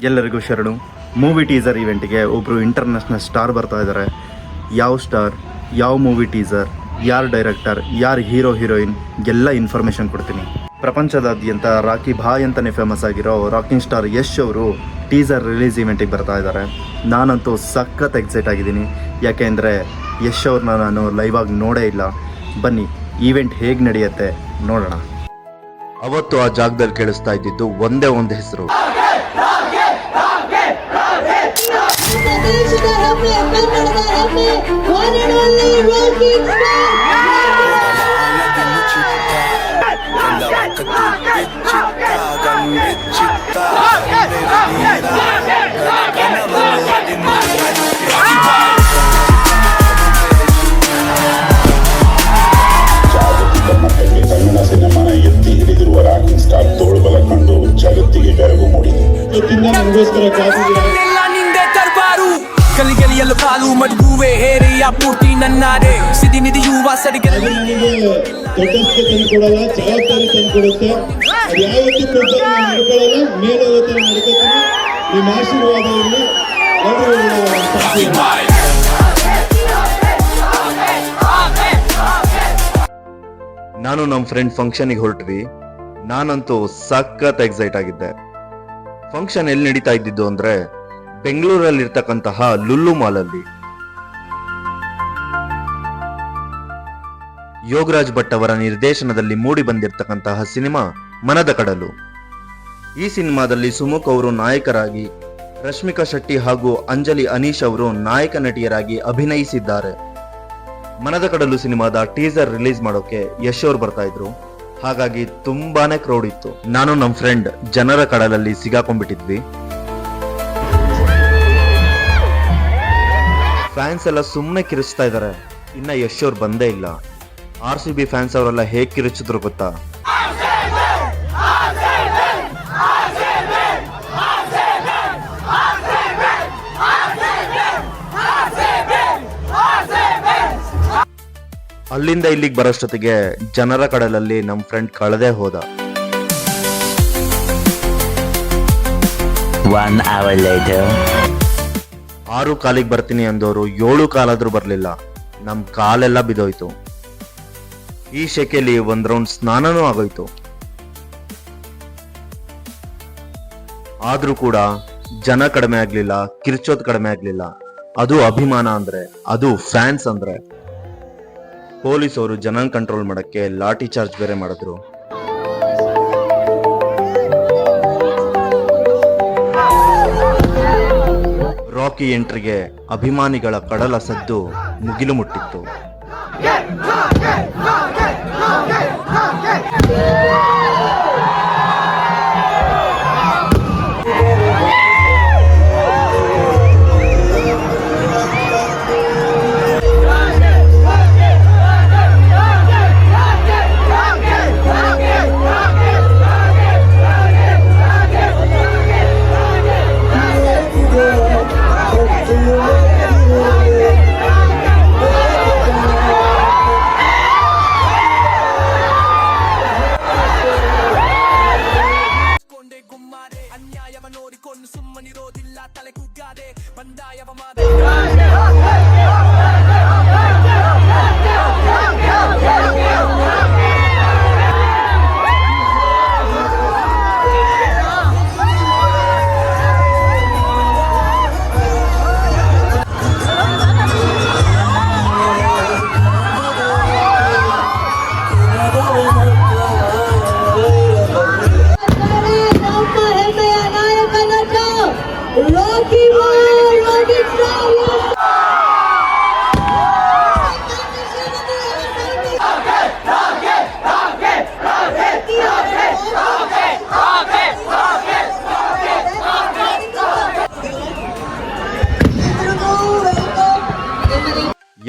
ಎಲ್ಲರಿಗೂ ಶರಣು. Movie teaser ಇವೆಂಟ್ಗೆ ಒಬ್ಬರು ಇಂಟರ್ನ್ಯಾಷನಲ್ ಸ್ಟಾರ್ ಬರ್ತಾ ಇದ್ದಾರೆ. ಯಾವ ಸ್ಟಾರ್, ಯಾವ ಮೂವಿ ಟೀಸರ್, ಯಾರು ಡೈರೆಕ್ಟರ್, ಯಾರು ಹೀರೋಯಿನ್ ಎಲ್ಲ ಇನ್ಫಾರ್ಮೇಷನ್ ಕೊಡ್ತೀನಿ. ಪ್ರಪಂಚದಾದ್ಯಂತ ರಾಕಿ ಭಾಯ್ ಅಂತಲೇ ಫೇಮಸ್ ಆಗಿರೋ ರಾಕಿಂಗ್ ಸ್ಟಾರ್ ಯಶ್ ಅವರು ಟೀಸರ್ ರಿಲೀಸ್ ಇವೆಂಟಿಗೆ ಬರ್ತಾ ಇದ್ದಾರೆ. ನಾನಂತೂ ಸಖತ್ ಎಕ್ಸೈಟ್ ಆಗಿದ್ದೀನಿ. ಯಾಕೆಂದರೆ ಯಶ್ ಅವ್ರನ್ನ ನಾನು ಲೈವ್ ಆಗಿ ನೋಡೇ ಇಲ್ಲ. ಬನ್ನಿ ಈವೆಂಟ್ ಹೇಗೆ ನಡೆಯುತ್ತೆ ನೋಡೋಣ. ಅವತ್ತು ಆ ಜಾಗದಲ್ಲಿ ಕೇಳಿಸ್ತಾ ಇದ್ದಿದ್ದು ಒಂದೇ ಒಂದು ಹೆಸರು, ಕನ್ನಡ ಸಿನಿಮಾನ ಎತ್ತಿ ಹಿಡಿದಿರುವ ರಾಕಿಂಗ್ ಸ್ಟಾರ್ ತೋಳ್ಬಲ ಕಂಡು ಜಗತ್ತಿಗೆ ಬೆರಗು ಮೂಡಿದೆ. ಕಲಿಗಲಿಯಲು ಕಾಲು ಮಡುವೆ ಹೇರಿಯ ಪೂರ್ತಿ ನನ್ನಾರೆ ಸಿದಿ ನಿಧಿಯುವ ಸರಿಗೆಲ್ಲ ದೊಡ್ಡಸ್ಗೆ ತಂದುಕೊಡಲ್ಲ, ಜವಾಬ್ದಾರಿ ತಂದುಕೊಡುತ್ತೆ. ಅದು ಯಾವತ್ತೂ ಕೊಡ್ತಾರೆ ನಡ್ಕೊಳ್ಳಲ್ಲ, ಮೇಲೆ ಹೋಗುತ್ತೆ ನಡ್ಕೋತಾನೆ. ನಿಮ್ಮ ಆಶೀರ್ವಾದ ಇರಲಿ. ನಾನು ನಮ್ಮ ಫ್ರೆಂಡ್ ಫಂಕ್ಷನಿಗೆ ಹೊರಟ್ವಿ. ನಾನಂತೂ ಸಖತ್ ಎಕ್ಸೈಟ್ ಆಗಿದ್ದೆ. ಫಂಕ್ಷನ್ ಎಲ್ಲಿ ನಡೀತಾ ಇದ್ದಿದ್ದು ಅಂದ್ರೆ ಬೆಂಗಳೂರಲ್ಲಿ ಇರ್ತಕ್ಕಂತಹ ಲುಲ್ಲು ಮಾಲಲ್ಲಿ. ಯೋಗರಾಜ್ ಭಟ್ ಅವರ ನಿರ್ದೇಶನದಲ್ಲಿ ಮೂಡಿ ಬಂದಿರತಕ್ಕಂತಹ ಸಿನಿಮಾ ಮನದ ಕಡಲು. ಈ ಸಿನಿಮಾದಲ್ಲಿ ಸುಮುಖ್ ಅವರು ನಾಯಕರಾಗಿ, ರಶ್ಮಿಕಾ ಶೆಟ್ಟಿ ಹಾಗೂ ಅಂಜಲಿ ಅನೀಶ್ ಅವರು ನಾಯಕ ನಟಿಯರಾಗಿ ಅಭಿನಯಿಸಿದ್ದಾರೆ. ಮನದ ಕಡಲು ಸಿನಿಮಾದ ಟೀಸರ್ ರಿಲೀಸ್ ಮಾಡೋಕೆ ಯಶ್ ಅವ್ರು ಬರ್ತಾ ಇದ್ರು. ಹಾಗಾಗಿ ತುಂಬಾನೇ ಕ್ರೌಡ್ ಇತ್ತು. ನಾನು ನಮ್ಮ ಫ್ರೆಂಡ್ ಜನರ ಕಡಲಲ್ಲಿ ಸಿಗಾಕೊಂಡ್ಬಿಟ್ಟಿದ್ವಿ. ಫ್ಯಾನ್ಸ್ ಎಲ್ಲ ಸುಮ್ಮನೆ ಕಿರಿಸ್ತಾ ಇದ್ದಾರೆ. ಇನ್ನ ಯಶ್ ಅವ್ರು ಬಂದೇ ಇಲ್ಲ. RCB ಫ್ಯಾನ್ಸ್ ಅವರೆಲ್ಲ ಹೇಗೆ ಕಿರಿಚಿದ್ರು ಗೊತ್ತಾ? ಅಲ್ಲಿಂದ ಇಲ್ಲಿಗೆ ಬರೋಷ್ಟೊತ್ತಿಗೆ ಜನರ ಕಡಲಲ್ಲಿ ನಮ್ಮ ಫ್ರೆಂಡ್ ಕಳೆದೇ ಹೋದ. 1 hour later. 6 ಕಾಲಿಗೆ ಬರ್ತೀನಿ ಅಂದವರು 7 ಕಾಲಾದ್ರೂ ಬರ್ಲಿಲ್ಲ. ನಮ್ ಕಾಲೆಲ್ಲ ಬಿದ್ದೋಯ್ತು. ಈ ಶೆಕೆಲಿ ಒಂದ್ ರೌಂಡ್ ಸ್ನಾನನೂ ಆಗೋಯ್ತು. ಆದ್ರೂ ಕೂಡ ಜನ ಕಡಿಮೆ ಆಗ್ಲಿಲ್ಲ, ಕಿರ್ಚೋದ್ ಕಡಿಮೆ ಆಗ್ಲಿಲ್ಲ. ಅದು ಅಭಿಮಾನ ಅಂದ್ರೆ, ಅದು ಫ್ಯಾನ್ಸ್ ಅಂದ್ರೆ. ಪೊಲೀಸ್ ಅವರು ಜನನ್ ಕಂಟ್ರೋಲ್ ಮಾಡಕ್ಕೆ ಲಾಠಿ ಚಾರ್ಜ್ ಬೇರೆ ಮಾಡಿದ್ರು. ರಾಕಿ ಎಂಟ್ರಿಗೆ ಅಭಿಮಾನಿಗಳ ಕಡಲ ಸದ್ದು ಮುಗಿಲು ಮುಟ್ಟಿತ್ತು.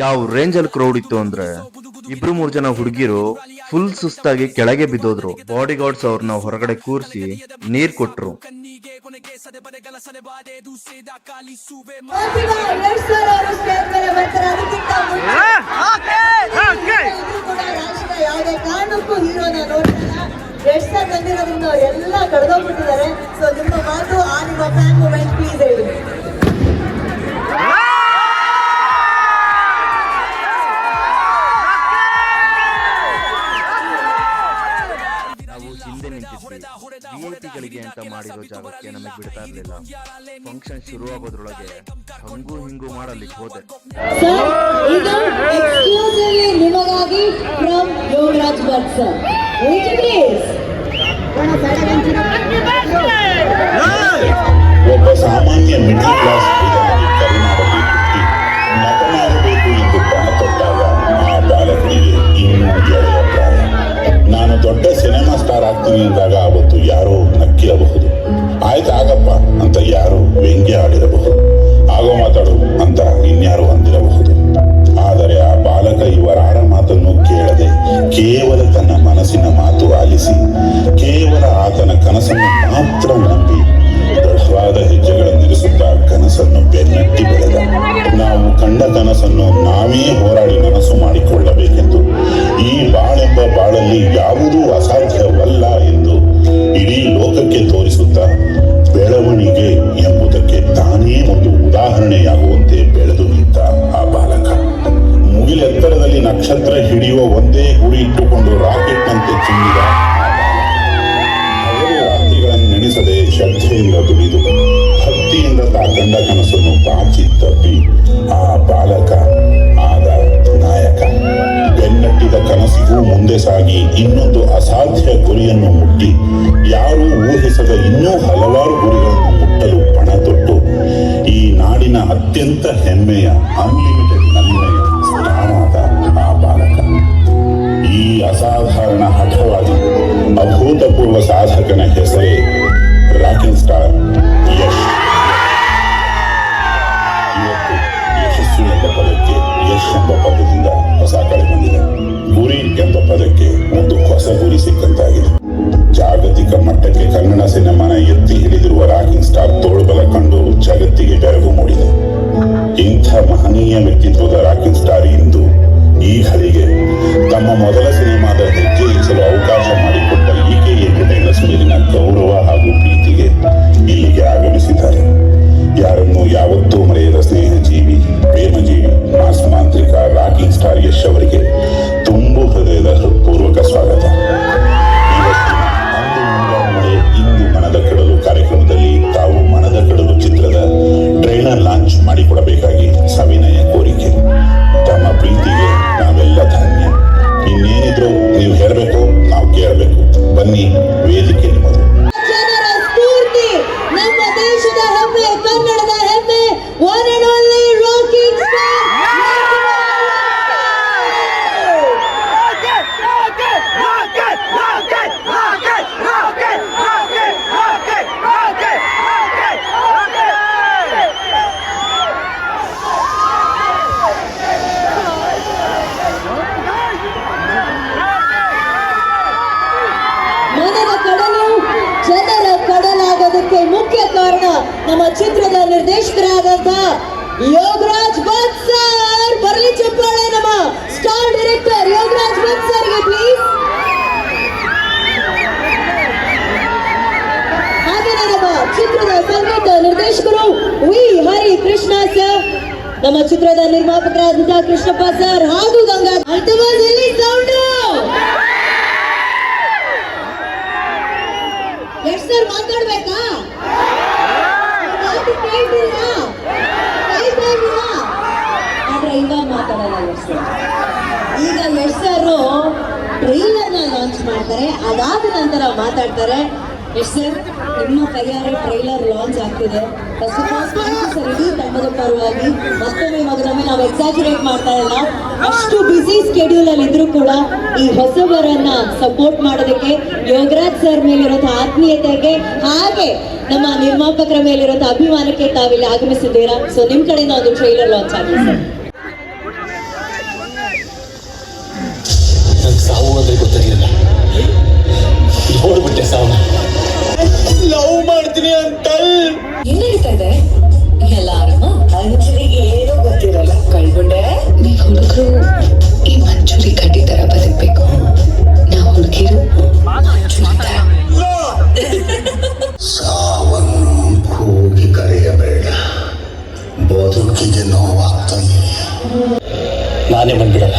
ಯಾವ ರೇಂಜಲ್ಲಿ ಕ್ರೌಡ್ ಇತ್ತು ಅಂದ್ರೆ 2-3 ಜನ ಹುಡುಗಿರು ಫುಲ್ ಸುಸ್ತಾಗಿ ಕೆಳಗೆ ಬಿದ್ದೋದ್ರು. ಬಾಡಿ ಗಾರ್ಡ್ಸ್ ಅವ್ರನ್ನ ಹೊರಗಡೆ ಕೂರಿಸಿ ನೀರ್ ಕೊಟ್ರು. ಯಾವುದೇ ಕಾರಣಕ್ಕೂ ಹೀರೋನ ನೋಡ್ತಾರೆ. 2 ಸಲ ಬಂದಿರೋದ್ರಿಂದ ಅವರೆಲ್ಲ ಕಳೆದೋಗ್ಬಿಟ್ಟಿದ್ದಾರೆ. ಸೊ ನಿಮ್ಮ ಮಾತು, ಆ ನಿಮ್ಮ ಫ್ಯಾನ್ ಮೂಮೆಂಟ್ ಪ್ಲೀಸ್ ಹೇಳಿ. ನಾವು ಹಿಂದೆ ನಿಂತಿದ್ವಿ. VIP ಅಂತ ಮಾಡಿರೋ ಜಾಗಕ್ಕೆ ನಮಗೆ ಬಿಡ್ತಾ ಇರಲಿಲ್ಲ. ಫಂಕ್ಷನ್ ಶುರುವಾಗೋದ್ರೊಳಗೆ ಹಂಗೂ ಹಿಂಗೂ ಮಾಡಲಿಕ್ಕೆ ಹೋದೆ. ಸರ್, ಇದು ಎಕ್ಸ್ಕ್ಲೂಸಿವ್ಲಿ ನಿಮಗಾಗಿ from Yogaraj Bhat sir. Please ಒಬ್ಬ ಸಾಮಾನ್ಯ ಮಿಡಲ್ ಕ್ಲಾಸ್ ಹುಡುಗನಾಗಿ ಕರುನಾಡಲ್ಲಿ ಹುಟ್ಟಿ ನಟನಾಗಬೇಕು ಎಂದು ಪಣ ತೊಟ್ಟಾಗ ಆ ಬಾಲಕನಿಗೆ ಇನ್ನೂ ಎಳೆಯ ಪ್ರಾಯ. ನಾನು ದೊಡ್ಡ ಸಿನಿಮಾ ಸ್ಟಾರ್ ಆಗ್ತೀನಿ ಅಂದಾಗ ಅವತ್ತು ಯಾರೋ ನಕ್ಕಿರಬಹುದು, ಆಯ್ತಾಗಪ್ಪ ಅಂತ ಯಾರು ವ್ಯಂಗ್ಯ ಆಡಿರಬಹುದು, ಆಗೋ ಮಾತಾಡು ಅಂತ ಇನ್ಯಾರು ಅಂದಿರಬಹುದು. ಆದರೆ ಆ ಬಾಲಕ ಇವರಾರ ಮಾತನ್ನು ಕೇಳದೆ ಕೇವಲ ತನ್ನ ಮನಸ್ಸಿನ ಮಾತು ಆಲಿಸಿ ಕೇವಲ ಆತನ ಕನಸನ್ನು ಮಾತ್ರ ನಂಬಿ ದೃಢವಾದ ಹೆಜ್ಜೆಗಳನ್ನಿರಿಸುತ್ತಾ ಕನಸನ್ನು ಬೆನ್ನಟ್ಟಿ ಬೆಳೆದ. ನಾವು ಕಂಡ ಕನಸನ್ನು ನಾವೇ ಹೋರಾಡಿ ನನಸು ಮಾಡಿಕೊಳ್ಳಬೇಕೆಂದು, ಈ ಬಾಳೆಂಬ ಬಾಳಲ್ಲಿ ಯಾವುದೂ ಅಸಾಧ್ಯವಲ್ಲ ಎಂದು ಇಡೀ ಲೋಕಕ್ಕೆ ತೋರಿಸುತ್ತಾ ಬೆಳವಣಿಗೆ ಎಂಬುದಕ್ಕೆ ತಾನೇ ಒಂದು ಉದಾಹರಣೆಯಾಗುವಂತೆ ಬೆಳೆದು ನಿಂತ ಆ ಬಾಲಕ. ಮುಗಿಲೆತ್ತರದಲ್ಲಿ ನಕ್ಷತ್ರ ಹಿಡಿಯುವ ಒಂದೇ ಗುರಿ ಇಟ್ಟುಕೊಂಡು ರಾಕೆಟ್ನಂತೆ ಚಿಮ್ಮಿದ ಹಗಲು ರಾತ್ರಿಗಳನ್ನು ನೆನೆಸದೆ ಶ್ರದ್ಧೆಯಿಂದ ದುಡಿದು ಭಕ್ತಿಯಿಂದ ತಾ ಕಂಡ ಕನಸನ್ನು ಬಾಚಿ ತಪ್ಪಿ ಆ ಬಾಲಕ ಆದ ನಾಯಕ. ಬೆನ್ನಟ್ಟಿದ ಕನಸಿಗೂ ಮುಂದೆ ಸಾಗಿ ಇನ್ನೊಂದು ಅಸಾಧ್ಯ ಗುರಿಯನ್ನು ಮುಟ್ಟಿ ಯಾರೂ ಊಹಿಸದ ಇನ್ನೂ ಹಲವಾರು ಗುರಿಗಳನ್ನು ಮುಟ್ಟಲು ಪಣ ತೊಟ್ಟು ಈ ನಾಡಿನ ಅತ್ಯಂತ ಹೆಮ್ಮೆಯ ಅನ್ಲಿಮಿಟೆಡ್ ನನ್ಮೆಯ ಸ್ಥಾನದ ಆ ಬಾಲಕ. ಈ ಅಸಾಧಾರಣ ಹಠವಾದಿ ಅಭೂತಪೂರ್ವ ಸಾಧಕನ ಹೆಸರೇ ರಾಕಿಂಗ್ ಸ್ಟಾರ್ ಯಶ್. ಇವತ್ತು ಯಶಸ್ಸು ಎಂಬ ಪದಕ್ಕೆ ಯಶ್ ಎಂಬ ಪದದಿಂದ ಹೊಸ ಕಳೆ ಬಂದಿದೆ. ಗುರಿ ಎಂಬ ಪದಕ್ಕೆ ಒಂದು ಹೊಸ ಗುರಿ ಸಿಕ್ಕಂತಾಗಿದೆ. ಜಾಗತಿಕ ಮಟ್ಟಕ್ಕೆ ಕನ್ನಡ ಸಿನಿಮಾನ ಎತ್ತಿ ಹಿಡಿದಿರುವ ರಾಕಿಂಗ್ ಸ್ಟಾರ್ ತೋಳ್ಬಲ ಕಂಡು ಜಗತ್ತಿಗೆ ಬೆರಗು ಮೂಡಿದೆ. ಇಂಥ ಮಹನೀಯ ವ್ಯಕ್ತಿತ್ವದ ರಾಕಿಂಗ್ ಸ್ಟಾರ್ ಇಂದು ಈ ಘಳಿಗೆ ತಮ್ಮ ಮೊದಲ ಸಿನಿಮಾದ ಹೆಜ್ಜೆ ಇರಿಸಲು ಅವಕಾಶ ಮಾಡಿಕೊಟ್ಟ EK ಎಂಟರ್ಟೈನರ್ಸ್ ಮೇಲಿನ ಗೌರವ ಹಾಗೂ ಪ್ರೀತಿಗೆ ಇಲ್ಲಿಗೆ ಆಗಮಿಸಿದ್ದಾರೆ. ಯಾರನ್ನು ಯಾವತ್ತೂ ಮರೆಯದ ಸ್ನೇಹಜೀವಿ, ಪ್ರೇಮಜೀವಿ, ಮಾಸ್ ಮಾಂತ್ರಿಕ ರಾಕಿಂಗ್ ಸ್ಟಾರ್ ಯಶ್ ಅವರಿಗೆ ತುಂಬು ಹೃದಯದ ಹೃತ್ಪೂರ್ವಕ ಸ್ವಾಗತ. ಇವತ್ತಿನ ಅಂದು ಮುಂಗಾರು ಇಂದು ಮನದ ಕಡಲು ಕಾರ್ಯಕ್ರಮದಲ್ಲಿ ತಾವು ಮನದ ಕಡಲು ಚಿತ್ರದ ಟ್ರೈಲರ್ ಲಾಂಚ್ ಮಾಡಿಕೊಡಬೇಕಾಗಿ ಸವಿನಯ ಕೋರಿಕೆ. ತಮ್ಮ ಪ್ರೀತಿಗೆ ನಾವೆಲ್ಲ ಧನ್ಯ. ಇನ್ನೇನಿದ್ರು ನೀವು ಹೇಳಬೇಕು, ನಾವು ಕೇಳಬೇಕು. ಬನ್ನಿ, ವೇದಿಕೆ ನಿಮ್ಮದು. ಜನರ ಸ್ಫೂರ್ತಿ, ನಮ್ಮ ದೇಶದ ಹೆಮ್ಮೆ, ಕನ್ನಡದ ಹೆಮ್ಮೆ, one and only rocking star. ಮನದ ಕಡಲು ಜನರ ಕಡಲಾಗೋದಕ್ಕೆ ಮುಖ್ಯ ಕಾರಣ ನಮ್ಮ ಚಿತ್ರದ ನಿರ್ದೇಶಕರಾದಂತ ಯೋಗರಾಜ್ ಭಟ್ ಸರ್. ಬರಲಿ ಚಪ್ಪಾಳೆ ನಮ್ಮ ಸ್ಟಾರ್ ಡೈರೆಕ್ಟರ್ ಯೋಗರಾಜ್ ಭಟ್ ಸರ್ಗೆ ಪ್ಲೀಸ್. ಹಾಗೆಯೇ ನಮ್ಮ ಚಿತ್ರದ ಸಂಗೀತ ನಿರ್ದೇಶಕರು ವಿ ಹರಿ ಕೃಷ್ಣ ಸರ್, ನಮ್ಮ ಚಿತ್ರದ ನಿರ್ಮಾಪಕರಾದಂತಹ ಕೃಷ್ಣಪ್ಪ ಸರ್ ಹಾಗೂ Ganga. Ultimately sound Yash sir ಮಾತಾಡ್ಬೇಕಾ? ಆದ್ರೆ ಇವಾಗ ಮಾತಾಡಲ್ಲ ಯಶ್ ಸರ್. ಈಗ ಯಶ್ ಸರ್ ಟ್ರೈಲರ್ನ ಲಾಂಚ್ ಮಾಡ್ತಾರೆ, ಅದಾದ ನಂತರ ಮಾತಾಡ್ತಾರೆ. ಯಶ್ ಸರ್, ನಿಮ್ಮ ಕೈಯಾರೆ ಟ್ರೈಲರ್ ಲಾಂಚ್ ಆಗ್ತಿದೆ. First of all thank you sir. ಇಡೀ ತಂಡದ ಪರವಾಗಿ ಮತ್ತೊಮ್ಮೆ ನಾವು ಎಕ್ಸಾಜರೇಟ್ ಮಾಡ್ತಾ ಇಲ್ಲ, ಅಷ್ಟು ಬ್ಯುಸಿ ಸ್ಕೆಡ್ಯೂಲ್ ಅಲ್ಲಿ ಇದ್ರೂ ಕೂಡ ಈ ಹೊಸಬರನ್ನ ಸಪೋರ್ಟ್ ಮಾಡೋದಕ್ಕೆ ಯೋಗರಾಜ್ ಸರ್ ಮೇಲಿರುವಂತಹ ಆತ್ಮೀಯತೆಗೆ ಹಾಗೆ ನಮ್ಮ ನಿರ್ಮಾಪಕರ ಮೇಲಿರುವಂತಹ ಅಭಿಮಾನಕ್ಕೆ ತಾವಿಲ್ಲಿ ಆಗಮಿಸಿದ್ದೀರಾ. ಸೊ ನಿಮ್ ಕಡೆಯಿಂದ ಒಂದು ಟ್ರೈಲರ್ ಲಾಂಚ್ ಆಗಲಿ ಸರ್. ಸಾವು ಅಂದ್ರೆ ಗೊತ್ತಿರಲಿಲ್ಲ, ನೋಡ್ಬಿಟ್ಟೆ ಸಾವನ್ನ. ಲವ್ ಮಾಡ್ತೀನಿ ಅಂತ ಏನ್ ನಡೀತಾ ಇದೆ ಎಲ್ಲ ಆರಾಮ? ಮಂಜುರಿಗೆ ಏನೂ ಗೊತ್ತಿರಲ್ಲ. ಕಳ್ಕೊಂಡೆ ನೀವ್ ಹುಡುಗರು ಈ ಮಂಜೂರಿ ಕಡ್ಡಿ ತರ ಬದುಕ್ಬೇಕು, ನಾವು ಹುಡುಗಿರು ಮಂಜೂರಿ ತರ. ಸಾವನ್ನು ಬದುಕಿಗೆ ನೋವಾಗ್ತಾ ಇದೆಯಾ? ನಾನೇ ಬಂದ್ಬಿಡಲ್ಲ.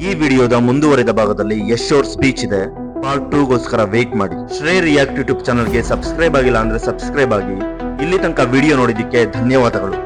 ಈ ವಿಡಿಯೋದ ಮುಂದುವರೆದ ಭಾಗದಲ್ಲಿ ಯಶ್ ಅವ್ರ ಸ್ಪೀಚ್ ಇದೆ. ಪಾರ್ಟ್ 2ಗೋಸ್ಕರ ವೇಟ್ ಮಾಡಿ. ಶ್ರೇ ರಿಯಾಕ್ಟ್ ಯೂಟ್ಯೂಬ್ ಚಾನಲ್ಗೆ ಸಬ್ಸ್ಕ್ರೈಬ್ ಆಗಿಲ್ಲ ಅಂದ್ರೆ ಸಬ್ಸ್ಕ್ರೈಬ್ ಆಗಿ. ಇಲ್ಲಿ ತನಕ ವಿಡಿಯೋ ನೋಡಿದ್ದಕ್ಕೆ ಧನ್ಯವಾದಗಳು.